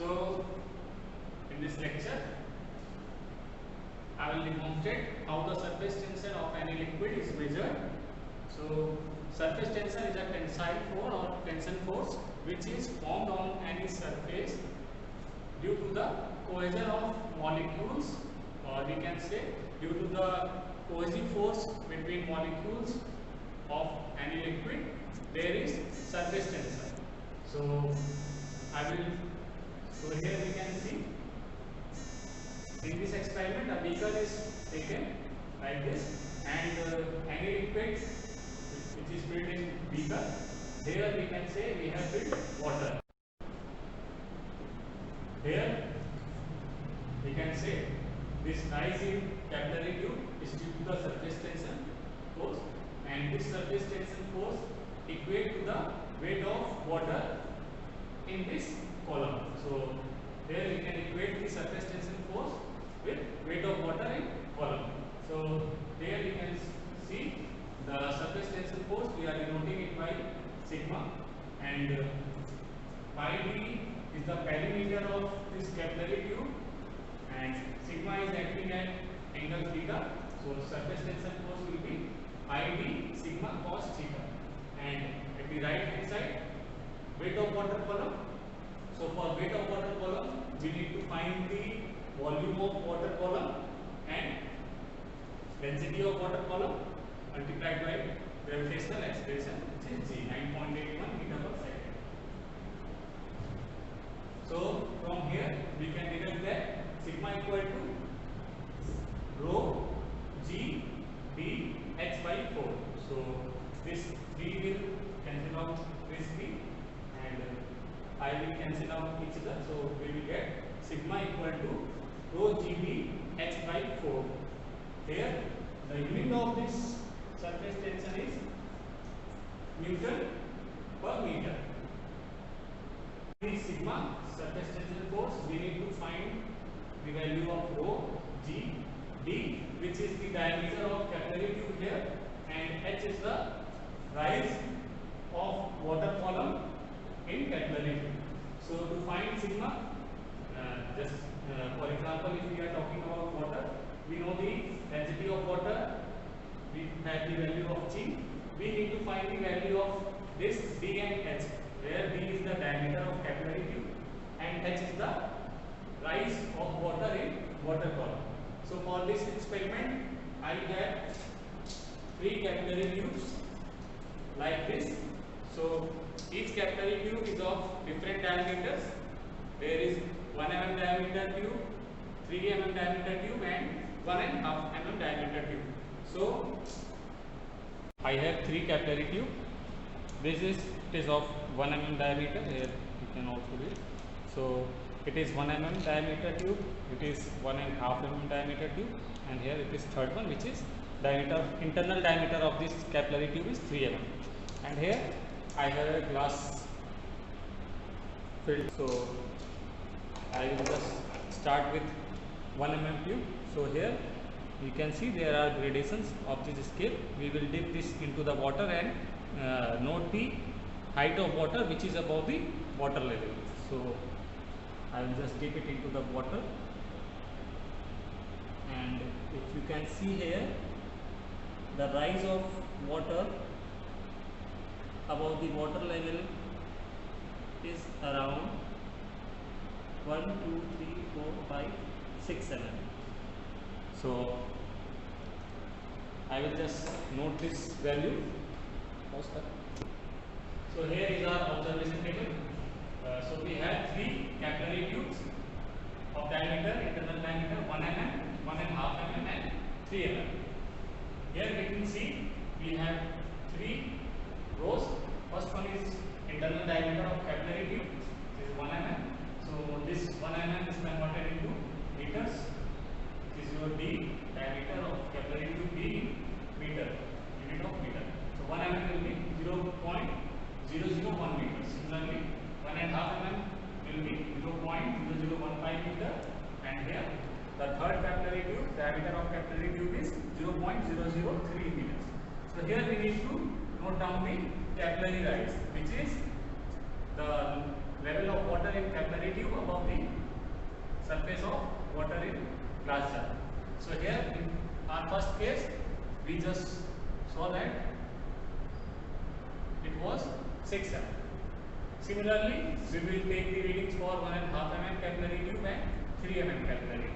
So in this lecture I will demonstrate how the surface tension of any liquid is measured. So surface tension is a tensile force or tension force which is formed on any surface due to the cohesion of molecules, or we can say due to the cohesive force between molecules of any liquid, there is surface tension. So here we can see in this experiment a beaker is taken like this, and any liquid which is filled in beaker, here we can say we have filled water. Here we can say this rise in capillary tube is due to the surface tension force, and this surface tension force equate to the weight of water in this column. So here we can equate the surface tension force with weight of water in column. So here you can see the surface tension force, we are denoting it by sigma, and pi d is the perimeter of this capillary tube, and sigma is acting at angle theta. So surface tension force will be pi d sigma cos theta, and at the right hand side weight of water column. So for weight of water column we need to find the volume of water column and density of water column multiplied by gravitational acceleration, which is g, 9.81 meter per second. So from here we can deduct that sigma equal to rho g d h by 4. So this d will cancel out this d, and I will cancel out each other. So we will get sigma equal to rho g d h by 4. Here the unit of this surface tension is Newton per meter. The sigma surface tension force, we need to find the value of rho g d, which is the diameter of capillary tube here, and h is the rise of water column in capillary tube. So to find sigma, for example, if we are talking about water, we know the density of water, we have the value of g. We need to find the value of this d and h, where d is the diameter of capillary tube and h is the rise of water in water column. So for this experiment I have 3 capillary tubes like this. So each capillary tube is of different diameters. There is 1 mm diameter tube, 3 mm diameter tube, and 1.5 mm diameter tube. So I have 3 capillary tube. It is of 1 mm diameter. Here you can also read. So it is 1 mm diameter tube, it is 1.5 mm diameter tube, and here it is third one, which is internal diameter of this capillary tube is 3 mm. And here I have a glass filled. So I will just start with 1 mm tube. So here you can see there are gradations of this scale. We will dip this into the water and note the height of water which is above the water level. So I will just dip it into the water, and if you can see here, the rise of water above the water level is around 1, 2, 3, 4, 5, 6, 7. So I will just note this value. So here is our observation table. So we have 3 capillary tubes of diameter, internal diameter 1 mm, 1.5 mm, and 3 mm. Here we can see we have 3 rows. First one is internal diameter of capillary tube, this is 1 mm. So this 1 mm is converted into meters. This is your d, diameter of capillary tube d meter, unit of meter. So 1 mm will be 0.001 meter. Similarly 1.5 mm will be 0.0015 meter, and here the third capillary tube, diameter of capillary tube is 0.003 meters. So here we need to note down the capillary rise, which is the level of water in capillary tube above the surface of water in glass jar. So here in our first case, we just saw that it was 6 mm. Similarly, we will take the readings for 1.5 mm capillary tube and 3 mm capillary tube.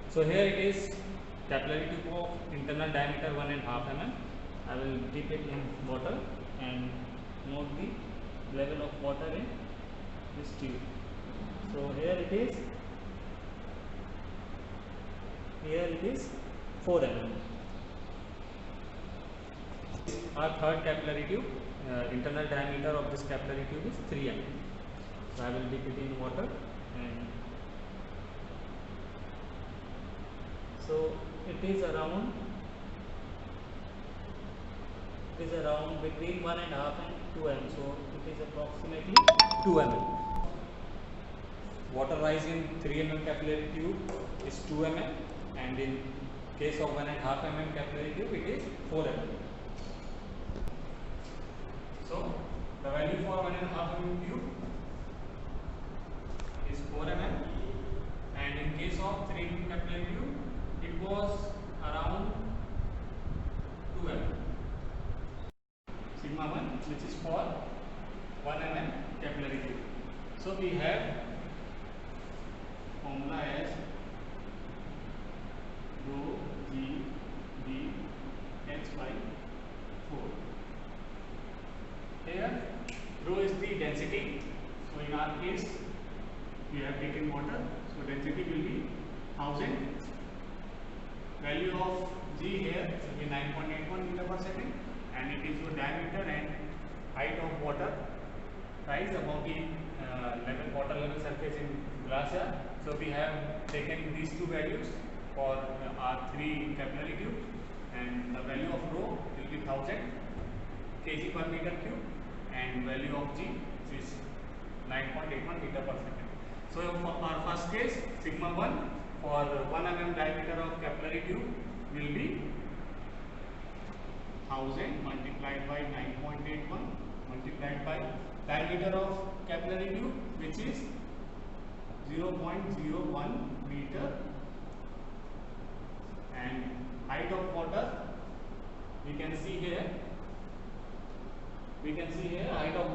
So here it is capillary tube of internal diameter 1.5 mm. I will dip it in water and note the level of water in this tube. So here it is 4 mm. Our third capillary tube, internal diameter of this capillary tube is 3 mm. So I will dip it in water and so it is around between 1.5 and 2 mm. So it is approximately 2 mm. Water rise in 3 mm capillary tube is 2 mm, and in case of 1.5 mm capillary tube it is 4 mm. So the value for 1.5 mm tube is 4 mm, and in case of 3 mm capillary tube it was around 2 mm. Sigma 1, which is for 1 mm capillary tube. So we have formula as rho G B H by 4. Here rho is the density. So in our case we have taken water. So density will be 1000. Value of G here will be 9.81 meter per second, and it is your diameter and height of water rise above the water level surface in glass jar. So we have taken these two values for our 3 capillary tubes, and the value of rho will be 1000 kg per meter cube, and value of G, which is 9.81 meter per second. So for our first case, sigma 1 for 1 mm diameter of capillary tube will be 1000 multiplied by 9.81 multiplied by diameter of capillary tube, which is 0.01 meter, and height of water we can see here height of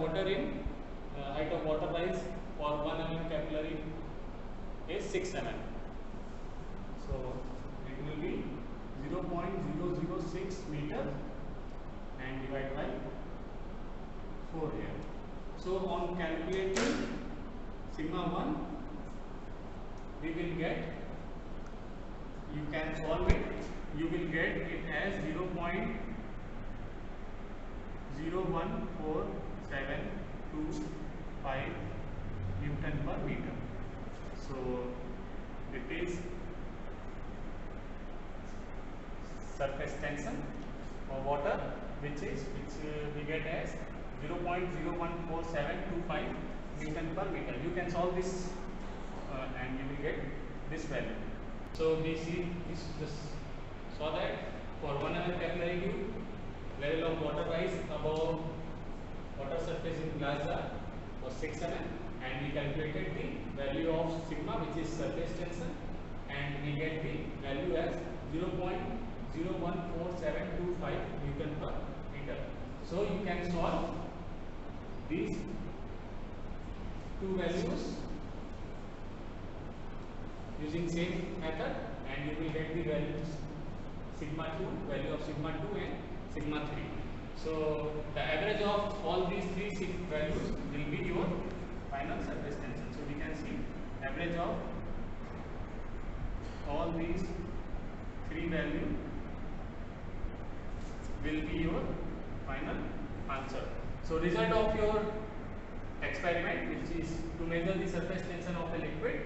water rise for 1 mm capillary is 6 mm. So it will be 0.006 meter and divided by 4 here. So on calculating sigma 1, we will get, you can solve it, you will get it as 0.014725 Newton per meter. So it is surface tension of water, which we get as 0.014725 Newton per meter. You can solve this and you will get this value. So we see saw that for 1 mm capillary tube, level of water rise above water surface in glass jar was 6 mm, and we calculated the value of sigma, which is surface tension, and we get the value as 0.014725 Newton per meter. So you can solve these two values using same method, and you will get the values sigma 2, value of sigma 2 and sigma 3. So the average of all these three values will be your final surface tension. So we can see average of all these three values will be your final answer. So result of your experiment, which is to measure the surface tension of a liquid,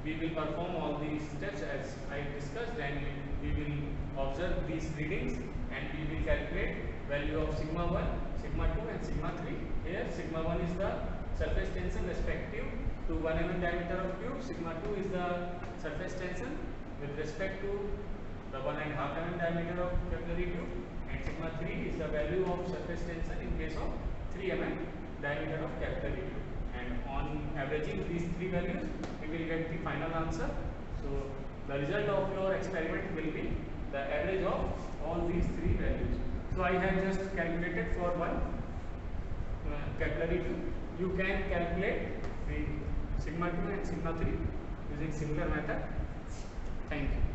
we will perform all these steps as I discussed, and we will observe these readings, and we will calculate value of sigma 1, sigma 2 and sigma 3. Here sigma 1 is the surface tension respective to 1 mm diameter of tube, sigma 2 is the surface tension with respect to the 1.5 mm diameter of capillary tube, and sigma 3 is the value of surface tension in case of 3 mm diameter of capillary tube. and on averaging these three values we will get the final answer. So the result of your experiment will be the average of all these three values. So I have just calculated for one capillary tube. You can calculate the sigma 2 and sigma 3 using similar method. Thank you.